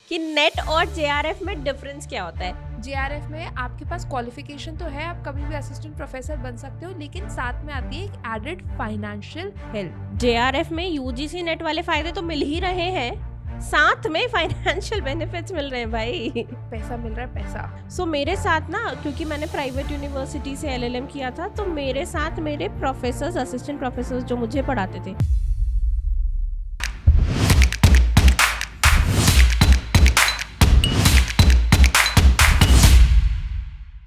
कि नेट और जेआरएफ में डिफरेंस क्या होता है। जेआरएफ में आपके पास क्वालिफिकेशन तो है, आप कभी भी असिस्टेंट प्रोफेसर बन सकते हो, लेकिन साथ में आती है एक एडेड फाइनेंशियल हेल्प। जेआरएफ में यूजीसी नेट वाले फायदे तो मिल ही रहे हैं, साथ में फाइनेंशियल बेनिफिट्स मिल रहे हैं भाई। पैसा मिल रहा है, पैसा। सो मेरे साथ ना, क्योंकि मैंने प्राइवेट यूनिवर्सिटी से एलएलएम किया था, तो मेरे साथ मेरे प्रोफेसर्स, असिस्टेंट प्रोफेसर्स जो मुझे पढ़ाते थे,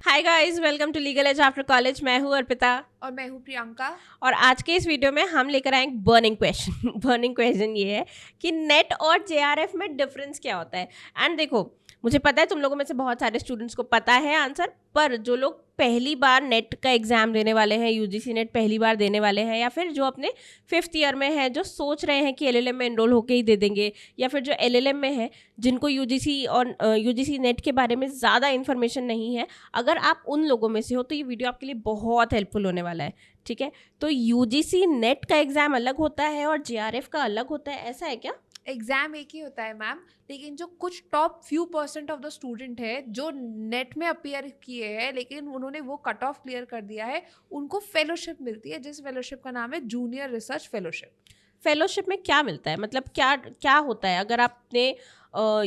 hi guys, welcome to legal edge after college. मैं हूँ अर्पिता और मैं हूँ प्रियंका। और आज के इस वीडियो में हम लेकर आए एक बर्निंग क्वेश्चन। बर्निंग क्वेश्चन ये है कि नेट और जेआरएफ में डिफरेंस क्या होता है। एंड देखो, मुझे पता है तुम लोगों में से बहुत सारे स्टूडेंट्स को पता है आंसर, पर जो लोग पहली बार नेट का एग्जाम देने वाले हैं, यूजीसी नेट पहली बार देने वाले हैं, या फिर जो अपने 5th ईयर में हैं, जो सोच रहे हैं कि एलएलएम में एनरोल होके ही दे देंगे, या फिर जो एलएलएम में है जिनको यूजीसी और यूजीसी नेट के बारे में ज़्यादा इन्फॉर्मेशन नहीं है, अगर आप उन लोगों में से हो तो ये वीडियो आपके लिए बहुत हेल्पफुल होने वाला है। ठीक है, तो यूजीसी नेट का एग्जाम अलग होता है और जेआरएफ का अलग होता है, ऐसा है क्या? एग्जाम एक ही होता है मैम, लेकिन जो कुछ top few % of the student है जो नेट में अपीयर किए हैं लेकिन उन्होंने वो कट ऑफ क्लियर कर दिया है, उनको फेलोशिप मिलती है, जिस फेलोशिप का नाम है जूनियर रिसर्च फेलोशिप। फेलोशिप में क्या मिलता है, मतलब क्या क्या होता है? अगर आपने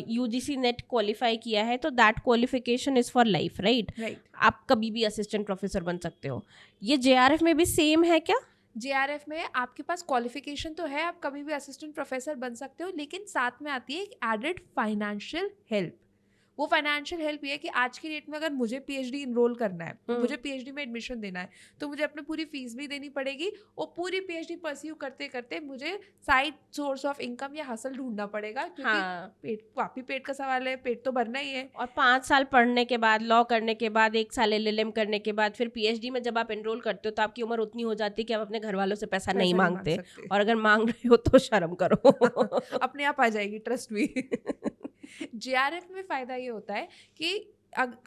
यूजीसी नेट क्वालिफाई किया है तो that qualification is for life, right? आप कभी भी असिस्टेंट प्रोफेसर बन सकते हो। ये जेआरएफ में भी सेम है क्या? जेआरएफ में आपके पास क्वालिफिकेशन तो है, आप कभी भी असिस्टेंट प्रोफेसर बन सकते हो, लेकिन साथ में आती है एक एडेड फाइनेंशियल हेल्प। वो फाइनेंशियल हेल्प ये है कि आज की डेट में अगर मुझे पीएचडी इनरोल करना है, मुझे पीएचडी में एडमिशन देना है, तो मुझे अपनी पूरी फीस भी देनी पड़ेगी और पूरी पीएचडी परस्यू करते करते मुझे साइड सोर्स ऑफ इनकम या हसल ढूंढना पड़ेगा, क्योंकि वापी पेट का सवाल है, पेट तो भरना ही है। और 5 साल पढ़ने के बाद, लॉ करने के बाद, 1 साल एलएलएम करने के बाद, फिर पीएचडी में जब आप एनरोल करते हो तो आपकी उम्र उतनी हो जाती है कि आप अपने घर वालों से पैसा नहीं मांगते, और अगर मांग रहे हो तो शर्म करो। अपने आप आ जाएगी, ट्रस्ट मी। जेआरएफ में फ़ायदा ये होता है कि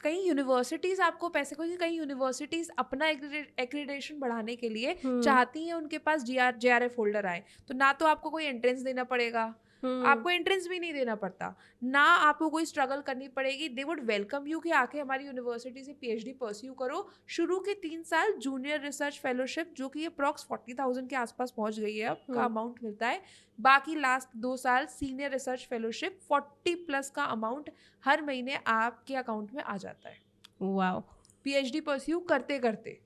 कई यूनिवर्सिटीज़ आपको पैसे को, कई यूनिवर्सिटीज़ अपना एक्रीडेशन बढ़ाने के लिए चाहती हैं उनके पास जेआरएफ होल्डर आए, तो ना तो आपको कोई एंट्रेंस देना पड़ेगा, आपको एंट्रेंस भी नहीं देना पड़ता, ना आपको कोई स्ट्रगल करनी पड़ेगी। दे वुड वेलकम यू कि आके हमारी यूनिवर्सिटी से पीएचडी परस्यू करो। शुरू के 3 साल जूनियर रिसर्च फेलोशिप, जो कि अप्रॉक्स 40,000 के आसपास पहुंच गई है अब का अमाउंट मिलता है। बाकी लास्ट 2 साल सीनियर रिसर्च फेलोशिप 40+ का अमाउंट हर महीने आपके अकाउंट में आ जाता है, वाओ, पीएचडी परस्यू करते करते।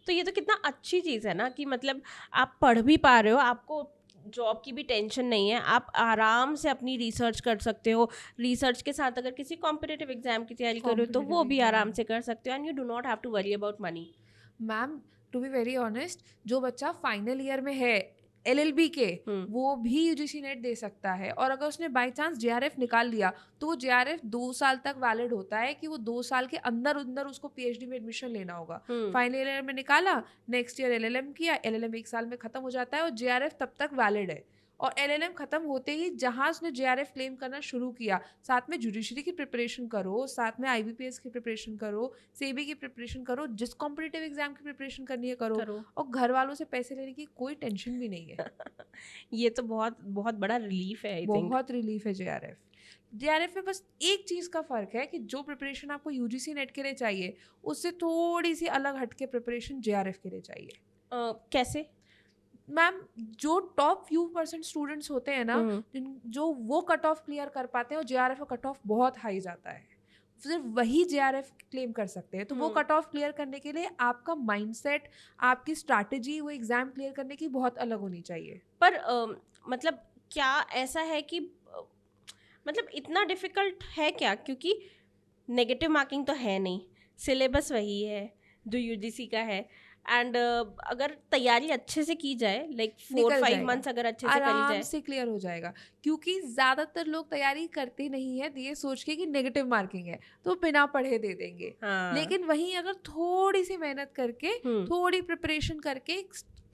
तो ये तो कितना अच्छी चीज़ है ना, कि मतलब आप पढ़ भी पा रहे हो, आपको जॉब की भी टेंशन नहीं है, आप आराम से अपनी रिसर्च कर सकते हो। रिसर्च के साथ अगर किसी कॉम्पिटिटिव एग्जाम की तैयारी कर रहे हो तो वो भी आराम से कर सकते हो, and you do not have to worry about money. Ma'am, to be very honest, जो बच्चा फाइनल ईयर में है एलएलबी के, वो भी यूजीसी नेट दे सकता है, और अगर उसने बाय चांस जेआरएफ निकाल लिया तो वो जेआरएफ 2 साल तक वैलिड होता है, कि वो 2 साल के अंदर अंदर उसको पीएचडी में एडमिशन लेना होगा। फाइनल ईयर में निकाला, नेक्स्ट ईयर एलएलएम किया, एलएलएम 1 साल में खत्म हो जाता है और जेआरएफ तब तक वैलिड है। और एलएलएम खत्म होते ही जहां उसने जेआरएफ क्लेम करना शुरू किया, साथ में जुडिशरी की प्रिपरेशन करो, साथ में आईबीपीएस की प्रिपरेशन करो, सेबी की प्रिपरेशन करो, जिस कॉम्पिटिटिव एग्जाम की प्रिपरेशन करनी है करो। और घर वालों से पैसे लेने की कोई टेंशन भी नहीं है। ये तो बहुत बहुत बड़ा रिलीफ है, आई थिंक। बहुत रिलीफ है जेआरएफ में। बस एक चीज़ का फ़र्क है कि जो प्रिपरेशन आपको यूजीसी नेट के लिए चाहिए, उससे थोड़ी सी अलग हटके प्रिपरेशन जेआरएफ के लिए चाहिए। कैसे? मैम, जो टॉप फ्यू % स्टूडेंट्स होते हैं ना, जो वो कट ऑफ क्लियर कर पाते हैं, और जेआरएफ का कट ऑफ बहुत हाई जाता है, सिर्फ वही जेआरएफ क्लेम कर सकते हैं। तो वो कट ऑफ क्लियर करने के लिए आपका माइंडसेट, आपकी स्ट्रैटेजी वो एग्जाम क्लियर करने की बहुत अलग होनी चाहिए। पर मतलब क्या ऐसा है कि मतलब इतना डिफिकल्ट है क्या? क्योंकि नेगेटिव मार्किंग तो है नहीं, सिलेबस वही है जो यूजीसी का है, एंड अगर तैयारी अच्छे से की जाए, लाइक 4-5 मंथ्स अगर अच्छे से करी जाए, आराम से क्लियर हो जाएगा। क्योंकि ज़्यादातर लोग तैयारी करते नहीं है ये सोच के कि नेगेटिव मार्किंग है तो बिना पढ़े दे देंगे। लेकिन वहीं अगर थोड़ी सी मेहनत करके, थोड़ी प्रिपरेशन करके,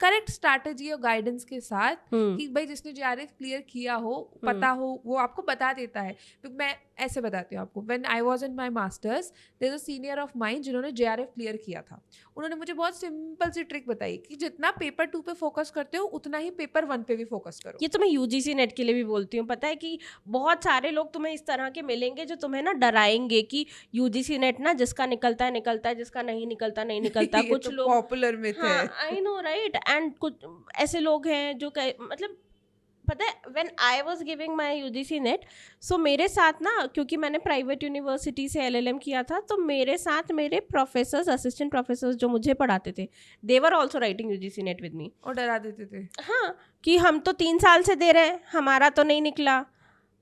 करेक्ट स्ट्रैटेजी और गाइडेंस के साथ हम्म कि भाई जिसने जेआरएफ क्लियर किया हो, पता हो, वो आपको बता देता है. तो मैं ऐसे बताती हूँ आपको. When I was in my masters, there is a senior of mine जिन्होंने जेआरएफ क्लियर किया था. उन्होंने मुझे बहुत सिंपल सी ट्रिक बताई कि जितना पेपर 2 पे फोकस करते हो उतना ही पेपर 1 पे भी फोकस करो. ये तो मैं यूजीसी नेट के लिए भी बोलती हूँ. पता है कि बहुत सारे लोग तुम्हें इस तरह के मिलेंगे जो तुम्हें ना डराएंगे कि यूजीसी नेट ना जिसका निकलता है निकलता है, जिसका नहीं निकलता नहीं निकलता. ये कुछ तो लोग, पॉपुलर मिथ है. हाँ आई नो राइट. एंड कुछ ऐसे लोग हैं जो मतलब पता है when I was giving my UGC NET, so मेरे साथ ना, क्योंकि मैंने प्राइवेट यूनिवर्सिटी से एलएलएम किया था, तो मेरे साथ मेरे प्रोफेसर्स, असिस्टेंट प्रोफेसर्स जो मुझे पढ़ाते थे, they were also writing UGC NET with me. और डरा देते थे. हाँ, कि हम तो 3 साल से दे रहे हैं, हमारा तो नहीं निकला.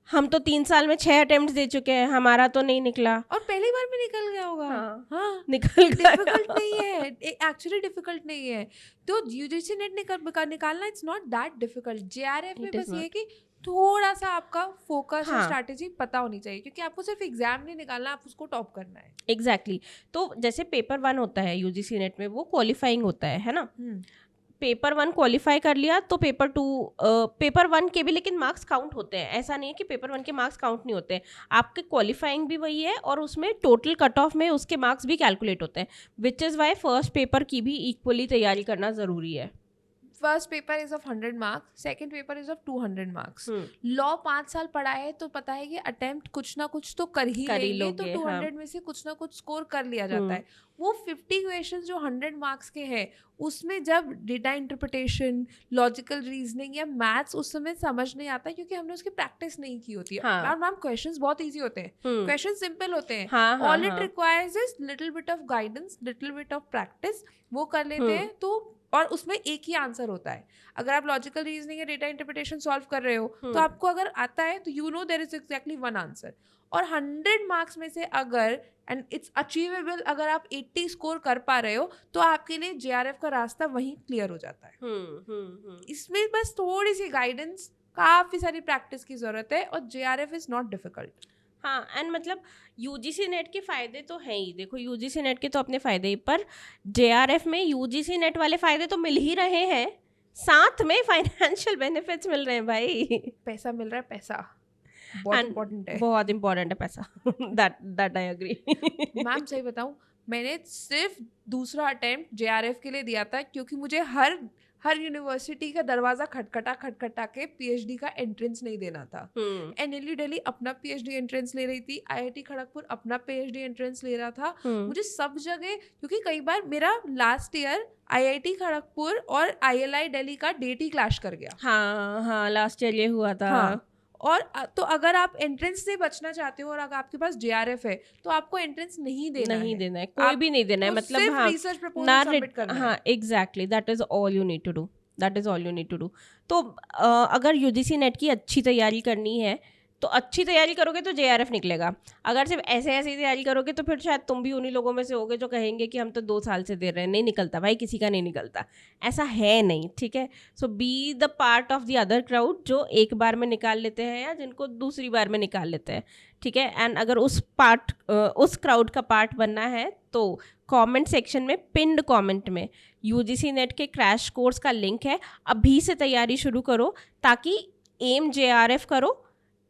हम तो 3 साल में 6 अटेम्प्ट दे चुके हैं, हमारा तो नहीं निकला. और पहली बार में निकल गया होगा. हाँ, हाँ, निकल गया. डिफिकल्ट नहीं है, एक्चुअली डिफिकल्ट नहीं है. तो यूजीसी नेट निकालना it's not that difficult. JRF में It is बस ये not. है कि थोड़ा सा आपका फोकस और हाँ. स्ट्रैटेजी पता होनी चाहिए, क्योंकि आपको सिर्फ एग्जाम नहीं निकालना, आप उसको टॉप करना है. एग्जैक्टली. तो जैसे पेपर 1 होता है यूजीसी नेट में, वो क्वालिफाइंग होता है ना. पेपर 1 क्वालिफाई कर लिया तो पेपर 2, पेपर 1 के भी लेकिन मार्क्स काउंट होते हैं. ऐसा नहीं है कि पेपर 1 के मार्क्स काउंट नहीं होते हैं. आपके क्वालिफाइंग भी वही है और उसमें टोटल कट ऑफ में उसके मार्क्स भी कैलकुलेट होते हैं, which is why first paper की भी इक्वली तैयारी करना ज़रूरी है. First paper is of 100 marks, second paper is of 200 marks. Law 5 साल पढ़ा है तो पता है कि अटेम्प्ट कुछ ना कुछ तो कर ही लेंगे, तो 200 में से कुछ ना कुछ स्कोर कर लिया जाता है. वो 50 क्वेश्चंस जो 100 मार्क्स के हैं, उसमें जब डेटा इंटरप्रिटेशन, लॉजिकल रीजनिंग या मैथ्स उस समय समझ नहीं आता, क्योंकि हमने उसकी प्रैक्टिस नहीं की होती है. हाँ. मैम क्वेश्चंस बहुत इजी होते हैं, क्वेश्चन सिंपल होते हैं. हाँ, हाँ, ऑल इट हाँ. Requires is little bit of guidance, little bit of practice. वो कर लेते हैं तो, और उसमें एक ही आंसर होता है. अगर आप लॉजिकल रीजनिंग या डेटा इंटरप्रिटेशन सॉल्व कर रहे हो तो आपको अगर आता है तो you know there is exactly one answer. और 100 मार्क्स में से अगर, एंड इट्स अचीवेबल, अगर आप 80 स्कोर कर पा रहे हो तो आपके लिए जेआरएफ का रास्ता वहीं क्लियर हो जाता है. इसमें बस थोड़ी सी गाइडेंस, काफ़ी सारी प्रैक्टिस की ज़रूरत है, और जेआरएफ इज़ नॉट डिफिकल्ट. हाँ. एंड मतलब यूजीसी नेट के फ़ायदे तो हैं ही. देखो यूजीसी नेट के तो अपने फ़ायदे ही, पर जेआरएफ में यूजीसी नेट वाले फ़ायदे तो मिल ही रहे हैं, साथ में फाइनेंशियल बेनिफिट्स मिल रहे हैं भाई. पैसा मिल रहा है, पैसा बहुत इम्पोर्टेंट है. बहुत इंपॉर्टेंट है पैसा. That I agree. मैम सही बताऊँ, मैंने सिर्फ दूसरा अटेम्प्ट जेआरएफ के लिए दिया था, क्योंकि मुझे हर यूनिवर्सिटी का दरवाजा खटखटा के पीएचडी का एंट्रेंस नहीं देना था. एनएलयू दिल्ली अपना पीएचडी एंट्रेंस ले रही थी, आईआईटी खड़गपुर अपना पीएचडी एंट्रेंस ले रहा था. मुझे सब जगह, क्योंकि कई बार मेरा लास्ट ईयर आईआईटी खड़गपुर और आईएलआई दिल्ली का डेट ही क्लैश कर गया. हाँ, लास्ट ईयर ये हुआ था. हाँ. और तो अगर आप एंट्रेंस से बचना चाहते हो और अगर आपके पास जेआरएफ है तो आपको एंट्रेंस नहीं देना है, कोई भी नहीं देना है. मतलब सिर्फ हाँ, रिसर्च प्रपोजल सबमिट करना है. हाँ exactly, that is all you need to do. तो अगर यूजीसी नेट की अच्छी तैयारी करनी है तो अच्छी तैयारी करोगे तो जेआरएफ निकलेगा. अगर सिर्फ ऐसे ही तैयारी करोगे तो फिर शायद तुम भी उन्हीं लोगों में से होगे जो कहेंगे कि हम तो 2 साल से दे रहे हैं. नहीं निकलता भाई, किसी का नहीं निकलता. ऐसा है नहीं, ठीक है. So be the part of the other crowd जो एक बार में निकाल लेते हैं या जिनको दूसरी बार में निकाल लेते हैं, ठीक है. एंड अगर उस क्राउड का पार्ट बनना है तो कमेंट सेक्शन में, पिन्ड कमेंट में यूजीसी नेट के क्रैश कोर्स का लिंक है. अभी से तैयारी शुरू करो ताकि एम जेआरएफ करो.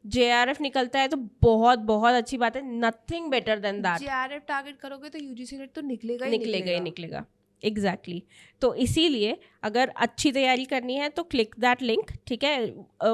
जेआरएफ निकलता है तो बहुत बहुत अच्छी बात है, nothing better than that. JRF target करोगे तो यूजीसी नेट तो निकलेगा ही निकलेगा. एग्जैक्टली. तो इसीलिए अगर अच्छी तैयारी करनी है तो क्लिक दैट लिंक, ठीक है.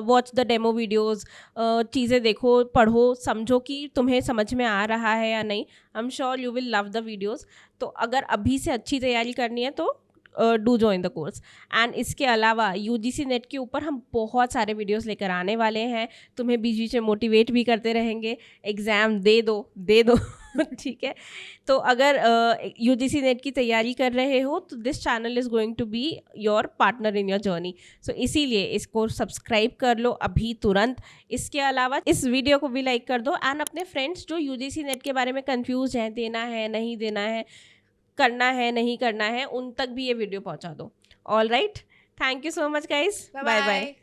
वॉच द डेमो वीडियोस, चीज़ें देखो, पढ़ो, समझो कि तुम्हें समझ में आ रहा है या नहीं. I am sure you will love the videos. तो अगर अभी से अच्छी तैयारी करनी है तो do join the course. And इसके अलावा यूजीसी नेट के ऊपर हम बहुत सारे वीडियोस लेकर आने वाले हैं, तुम्हें बीच बीच में मोटिवेट भी करते रहेंगे. एग्ज़ाम दे दो ठीक है. तो अगर यूजीसी नेट की तैयारी कर रहे हो तो this channel is going to be your partner in your journey. So इसीलिए इसको सब्सक्राइब कर लो अभी तुरंत. इसके अलावा इस वीडियो को भी लाइक कर दो. एंड अपने फ्रेंड्स जो यूजीसी नेट के बारे में कंफ्यूज हैं, देना है नहीं देना है, करना है नहीं करना है, उन तक भी ये वीडियो पहुंचा दो. All right, thank you so much guys. Bye bye.